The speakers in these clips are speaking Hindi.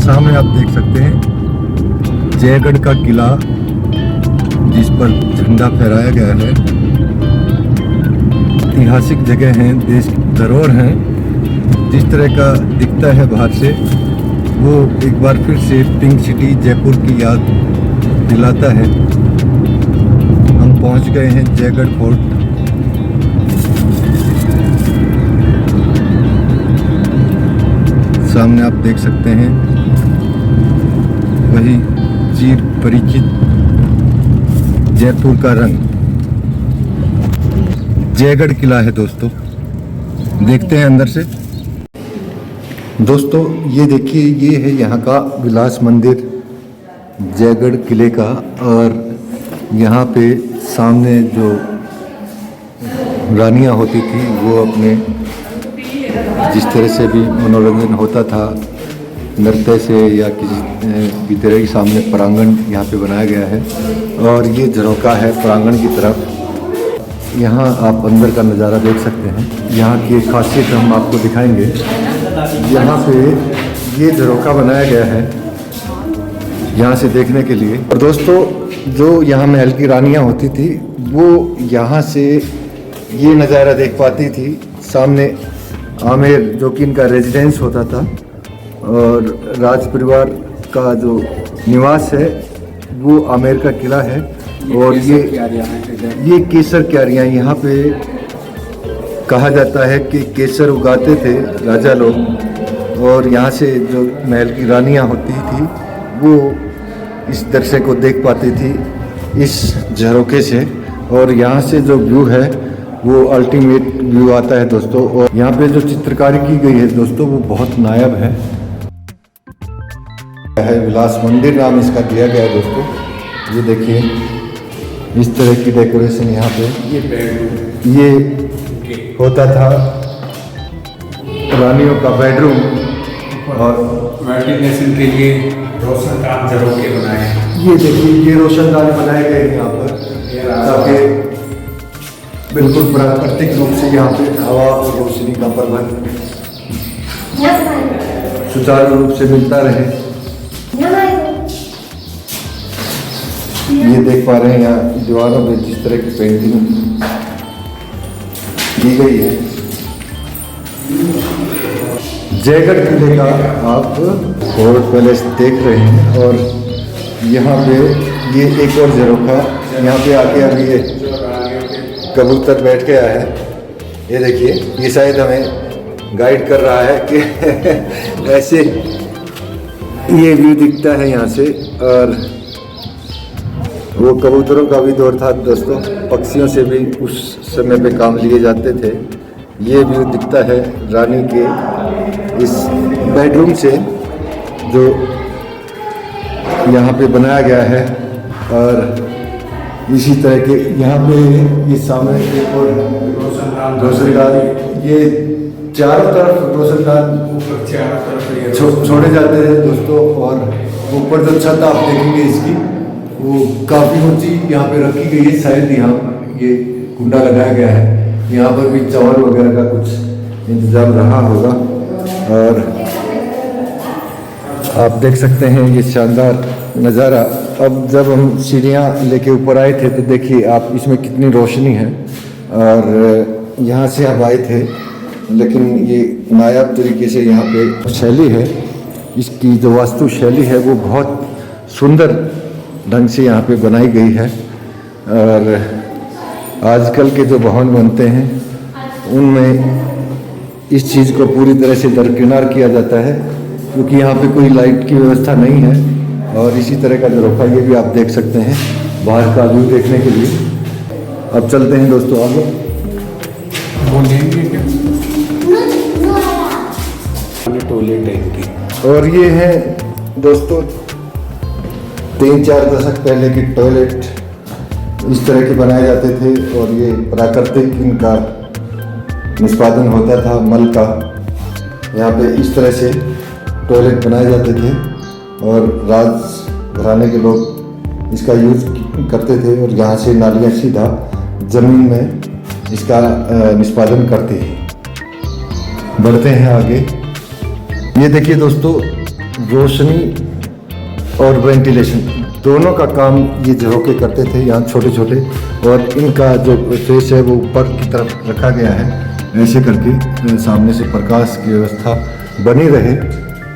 सामने आप देख सकते हैं जयगढ़ का किला, जिस पर झंडा फहराया गया है। ऐतिहासिक जगह हैं, देश की धरोहर हैं। जिस तरह का दिखता है बाहर से, वो एक बार फिर से पिंक सिटी जयपुर की याद दिलाता है। हम पहुंच गए हैं जयगढ़ फोर्ट। सामने आप देख सकते हैं वही चिर परिचित जयपुर का रंग जयगढ़ किला है दोस्तों। देखते हैं अंदर से। दोस्तों ये देखिए, ये है यहाँ का विलास मंदिर जयगढ़ किले का। और यहाँ पे सामने जो रानियाँ होती थी वो अपने जिस तरह से भी मनोरंजन होता था, नृत्य से या किसी भी तरह के सामने प्रांगण यहाँ पे बनाया गया है। और ये झरोखा है प्रांगण की तरफ। यहाँ आप अंदर का नज़ारा देख सकते हैं। यहाँ की खासियत हम आपको दिखाएंगे। यहाँ पे ये झरोखा बनाया गया है यहाँ से देखने के लिए। और दोस्तों जो यहाँ महल की रानियाँ होती थी वो यहाँ से ये नज़ारा देख पाती थी। सामने आमेर जो कि इनका रेजिडेंस होता था, और राज परिवार का जो निवास है वो आमेर का किला है। और ये केसर क्यारियाँ यहाँ पे कहा जाता है कि केसर उगाते थे राजा लोग। और यहाँ से जो महल की रानियाँ होती थी वो इस दृश्य को देख पाती थी इस झरोखे से। और यहाँ से जो व्यू है वो अल्टीमेट व्यू आता है दोस्तों। और यहाँ पे जो चित्रकारी की गई है दोस्तों वो बहुत नायाब है। विलास मंदिर नाम इसका दिया गया है दोस्तों। ये देखिए इस तरह की डेकोरेशन यहाँ पे। ये होता था रानियों का बेडरूम। और वेंटिलेशन के लिए रोशनदान झरोखे बनाए। ये देखिए ये रोशनदान बनाए गए हैं यहाँ पर, ताकि बिल्कुल प्राकृतिक रूप से यहाँ पे हवा और रोशनी का प्रबंध सुचारू रूप से मिलता रहे। ये देख पा रहे हैं यहाँ दीवारों में जिस तरह की पेंटिंग की गई है। जयगढ़ किले का आप फोर्ट पैलेस देख रहे हैं। और यहाँ पे ये एक और झरोखा, यहाँ पे आके अभी ये कबूतर बैठ गया है। ये देखिए, ये शायद हमें गाइड कर रहा है कि ऐसे ये व्यू दिखता है यहाँ से। और वो कबूतरों का भी दौर था दोस्तों, पक्षियों से भी उस समय पे काम लिए जाते थे। ये व्यू दिखता है रानी के इस बेडरूम से जो यहाँ पे बनाया गया है। और इसी तरह के यहाँ पे ये सामने एक और रोशनदान, ये चारों तरफ रोशनदान छोड़े जाते हैं दोस्तों। और ऊपर जो छत आप देखेंगे इसकी वो काफ़ी ऊंची यहाँ पे रखी गई है। शायद यहाँ ये कुंडा लगाया गया है। यहाँ पर भी चावल वगैरह का कुछ इंतजाम रहा होगा। और आप देख सकते हैं ये शानदार नज़ारा। अब जब हम सीढ़ियाँ लेके ऊपर आए थे तो देखिए आप इसमें कितनी रोशनी है। और यहाँ से हम आए थे, लेकिन ये नायाब तरीके से यहाँ पे शैली है, इसकी जो वास्तु शैली है वो बहुत सुंदर ढंग से यहाँ पे बनाई गई है। और आजकल के जो भवन बनते हैं उनमें इस चीज़ को पूरी तरह से दरकिनार किया जाता है, क्योंकि यहाँ पे कोई लाइट की व्यवस्था नहीं है। और इसी तरह का झरोखा ये भी आप देख सकते हैं बाहर का व्यू देखने के लिए। अब चलते हैं दोस्तों आगे। टॉयलेट टाइप की। और ये है दोस्तों 3-4 दशक पहले की टॉयलेट इस तरह के बनाए जाते थे। और ये प्राकृतिक इनका निष्पादन होता था मल का। यहाँ पे इस तरह से टॉयलेट बनाए जाते थे और राज घराने के लोग इसका यूज़ करते थे। और यहाँ से नालियाँ सीधा ज़मीन में इसका निष्पादन करते हैं। बढ़ते हैं आगे। ये देखिए दोस्तों, रोशनी और वेंटिलेशन दोनों का काम ये झरोके करते थे यहाँ छोटे छोटे, और इनका जो फेस है वो ऊपर की तरफ रखा गया है ऐसे करके, सामने से प्रकाश की व्यवस्था बनी रहे।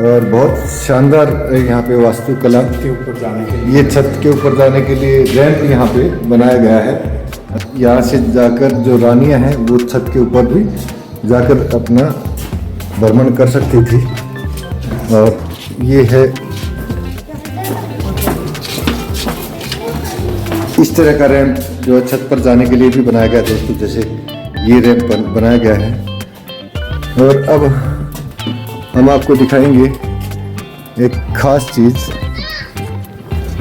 और बहुत शानदार यहाँ पे वास्तुकला के ऊपर जाने के लिए ये छत के ऊपर जाने के लिए रैंप यहाँ पे बनाया गया है। यहाँ से जाकर जो रानियाँ हैं वो छत के ऊपर भी जाकर अपना भ्रमण कर सकती थी। और ये है इस तरह का रैंप जो छत पर जाने के लिए भी बनाया गया दोस्तों, जैसे ये रैंप बनाया गया है। और अब हम आपको दिखाएंगे एक खास चीज़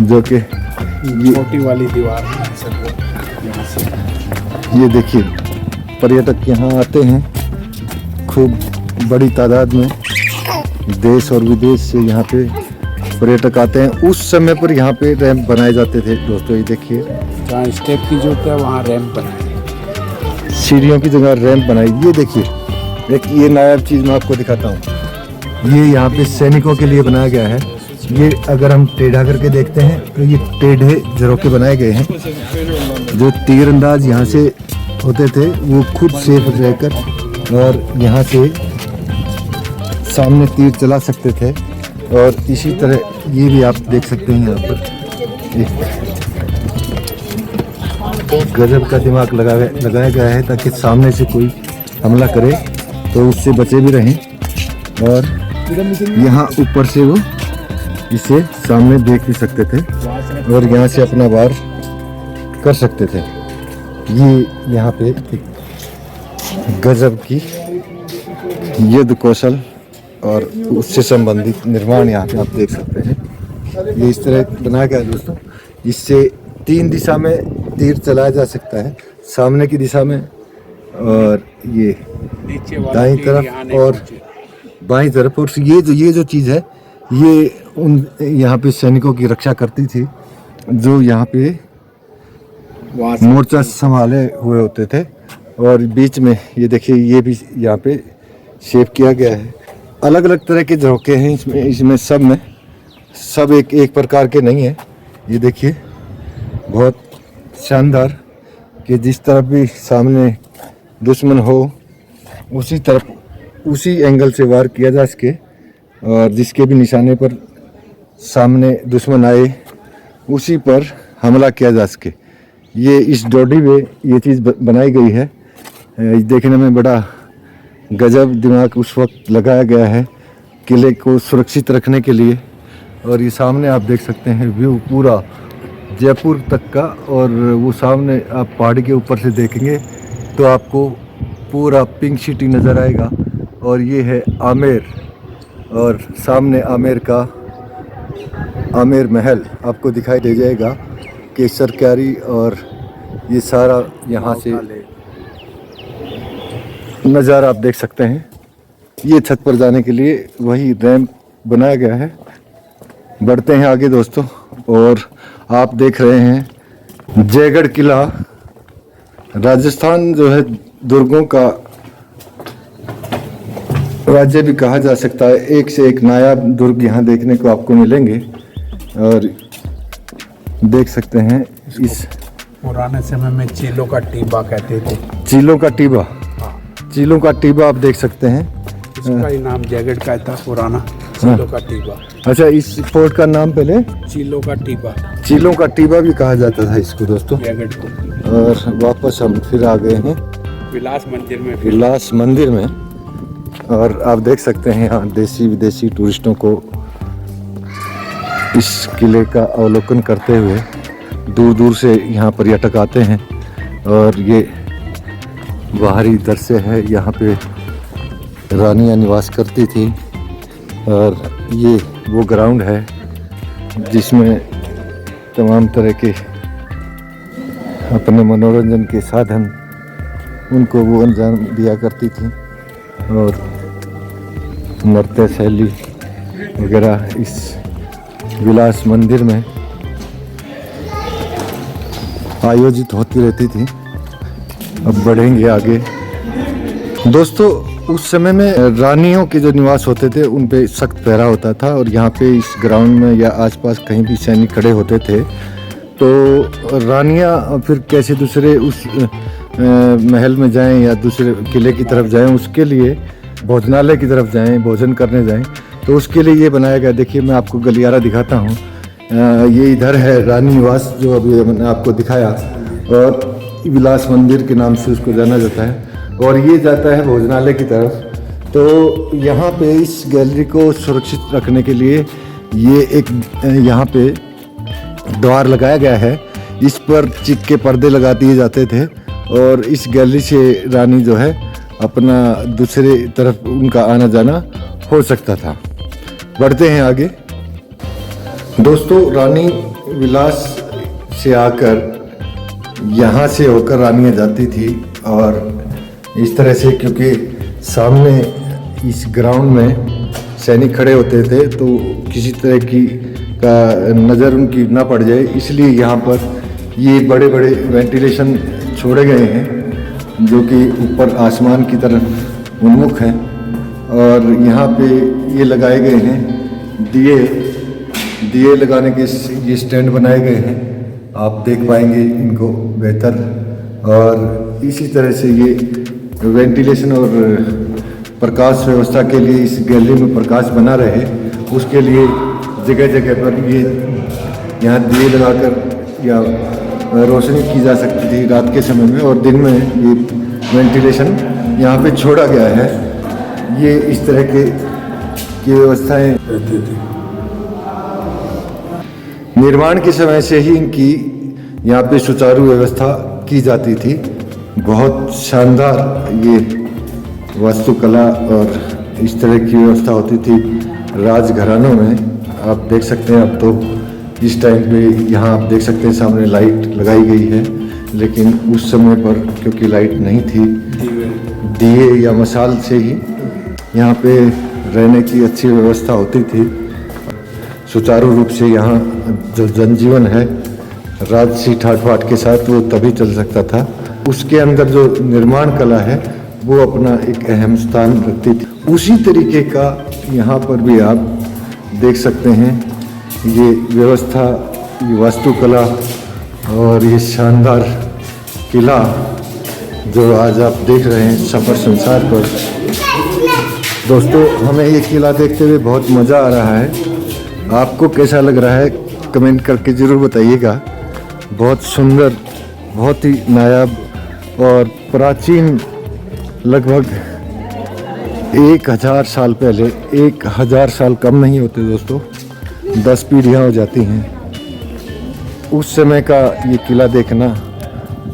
जो कि छोटी वाली दीवार है सर, वो यहाँ से ये देखिए, पर्यटक यहाँ आते हैं खूब बड़ी तादाद में, देश और विदेश से यहाँ पे पर्यटक आते हैं। उस समय पर यहाँ पे रैंप बनाए जाते थे दोस्तों, ये देखिए जहाँ स्टेप की जरूरत है वहाँ रैंप बनाए, सीढ़ियों की जगह रैंप बनाई। ये देखिए एक ये नायाब चीज़ मैं आपको दिखाता हूँ, ये यहाँ पे सैनिकों के लिए बनाया गया है। ये अगर हम टेढ़ा करके देखते हैं तो ये टेढ़े झरोके बनाए गए हैं, जो तीरंदाज यहाँ से होते थे वो खुद सेफ रहकर और यहाँ से सामने तीर चला सकते थे। और इसी तरह ये भी आप देख सकते हैं, यहाँ पर एक गजब का दिमाग लगाया गया है ताकि सामने से कोई हमला करे तो उससे बचे भी रहें। और यहाँ ऊपर से वो इसे सामने देख भी सकते थे और यहाँ से अपना वार कर सकते थे। ये यहाँ पे एक गजब की युद्ध कौशल और उससे संबंधित निर्माण यहाँ पे आप देख सकते हैं। ये इस तरह बनाया गया है दोस्तों, इससे 3 दिशा में तीर चलाया जा सकता है, सामने की दिशा में और ये दाईं तरफ और बाईं तरफ। और ये जो चीज़ है ये उन यहाँ पे सैनिकों की रक्षा करती थी जो यहाँ पे मोर्चा संभाले हुए होते थे। और बीच में ये देखिए ये भी यहाँ पे शेप किया गया है। अलग अलग तरह के झरोके हैं इसमें सब एक प्रकार के नहीं है। ये देखिए बहुत शानदार कि जिस तरफ भी सामने दुश्मन हो उसी तरफ उसी एंगल से वार किया जा सके, और जिसके भी निशाने पर सामने दुश्मन आए उसी पर हमला किया जा सके। ये इस डोडी में ये चीज़ बनाई गई है। देखने में बड़ा गजब दिमाग उस वक्त लगाया गया है किले को सुरक्षित रखने के लिए। और ये सामने आप देख सकते हैं व्यू पूरा जयपुर तक का, और वो सामने आप पहाड़ी के ऊपर से देखेंगे तो आपको पूरा पिंक सिटी नज़र आएगा। और ये है आमेर, और सामने आमेर महल आपको दिखाई दे जाएगा कि सरकारी, और ये सारा यहाँ से नज़ारा आप देख सकते हैं। ये छत पर जाने के लिए वही रैंप बनाया गया है। बढ़ते हैं आगे दोस्तों, और आप देख रहे हैं जयगढ़ किला। राजस्थान जो है दुर्गों का राज्य भी कहा जा सकता है। एक से एक नायाब दुर्ग यहाँ देखने को आपको मिलेंगे। और देख सकते हैं इस पुराने समय में चीलों का टीबा कहते थे। चीलों का टीबा, चीलों का टीबा आप देख सकते हैं। इसका ही नाम जयगढ़ का था पुराना, चीलों का टीबा। अच्छा, इस फोर्ट का नाम पहले चीलों का टीबा, चीलों का टीबा भी कहा जाता था इसको दोस्तों। जयगढ़ को। और वापस हम फिर आ गए हैं विलास मंदिर में। विलास मंदिर में, और आप देख सकते हैं यहाँ देसी विदेशी टूरिस्टों को इस किले का अवलोकन करते हुए दूर दूर से यहाँ पर्यटक आते हैं। और ये बाहरी दृश्य है, यहाँ पे रानियाँ निवास करती थी। और ये वो ग्राउंड है जिसमें तमाम तरह के अपने मनोरंजन के साधन उनको वो अंजाम दिया करती थी। और नृत्य शैली वगैरह इस विलास मंदिर में आयोजित होती रहती थी। अब बढ़ेंगे आगे दोस्तों। उस समय में रानियों के जो निवास होते थे उन पे सख्त पहरा होता था और यहाँ पे इस ग्राउंड में या आसपास कहीं भी सैनिक खड़े होते थे तो रानियाँ फिर कैसे दूसरे उस महल में जाएं या दूसरे किले की तरफ जाएं, उसके लिए भोजनालय की तरफ जाएं, भोजन करने जाएं, तो उसके लिए ये बनाया गया। देखिए मैं आपको गलियारा दिखाता हूँ। ये इधर है रानी निवास जो अभी मैंने आपको दिखाया और विलास मंदिर के नाम से उसको जाना जाता है और ये जाता है भोजनालय की तरफ। तो यहाँ पे इस गैलरी को सुरक्षित रखने के लिए ये एक यहाँ पे द्वार लगाया गया है। इस पर चिक के पर्दे लगा दिए जाते थे और इस गैलरी से रानी जो है अपना दूसरे तरफ उनका आना जाना हो सकता था। बढ़ते हैं आगे। दोस्तों रानी विलास से आकर यहाँ से होकर रानियाँ जाती थी और इस तरह से, क्योंकि सामने इस ग्राउंड में सैनिक खड़े होते थे तो किसी तरह की का नज़र उनकी ना पड़ जाए, इसलिए यहाँ पर ये बड़े बड़े वेंटिलेशन छोड़े गए हैं जो कि ऊपर आसमान की तरफ उन्मुख हैं और यहाँ पे ये लगाए गए हैं दिए लगाने के ये स्टैंड बनाए गए हैं, आप देख पाएंगे इनको बेहतर। और इसी तरह से ये वेंटिलेशन और प्रकाश व्यवस्था के लिए इस गैलरी में प्रकाश बना रहे, उसके लिए जगह जगह पर ये यहाँ दिए लगाकर या रोशनी की जा सकती थी रात के समय में, और दिन में ये वेंटिलेशन यहाँ पे छोड़ा गया है। ये इस तरह की व्यवस्थाएं रहती थी। निर्माण के समय से ही इनकी यहाँ पे सुचारू व्यवस्था की जाती थी। बहुत शानदार ये वास्तुकला और इस तरह की व्यवस्था होती थी राजघरानों में। आप देख सकते हैं अब तो इस टाइम पे यहाँ आप देख सकते हैं सामने लाइट लगाई गई है, लेकिन उस समय पर क्योंकि लाइट नहीं थी, दिए या मशाल से ही यहाँ पे रहने की अच्छी व्यवस्था होती थी। सुचारू रूप से यहाँ जो जनजीवन है राजसी ठाट-बाट के साथ वो तभी चल सकता था। उसके अंदर जो निर्माण कला है वो अपना एक अहम स्थान रखती थी। उसी तरीके का यहाँ पर भी आप देख सकते हैं ये व्यवस्था, ये वास्तुकला और ये शानदार किला जो आज आप देख रहे हैं सफ़र संसार पर। दोस्तों हमें ये किला देखते हुए बहुत मज़ा आ रहा है। आपको कैसा लग रहा है कमेंट करके ज़रूर बताइएगा। बहुत सुंदर, बहुत ही नायाब और प्राचीन, लगभग 1000 साल पहले, 1000 साल कम नहीं होते दोस्तों, 10 पीढ़ियाँ हो जाती हैं। उस समय का ये किला देखना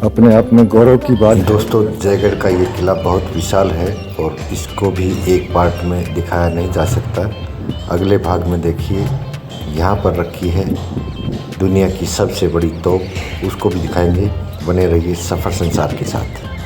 अपने आप में गौरव की बात। दोस्तों जयगढ़ का ये किला बहुत विशाल है और इसको भी एक पार्ट में दिखाया नहीं जा सकता। अगले भाग में देखिए यहाँ पर रखी है दुनिया की सबसे बड़ी तोप, उसको भी दिखाएंगे। बने रहिए सफ़र संसार के साथ।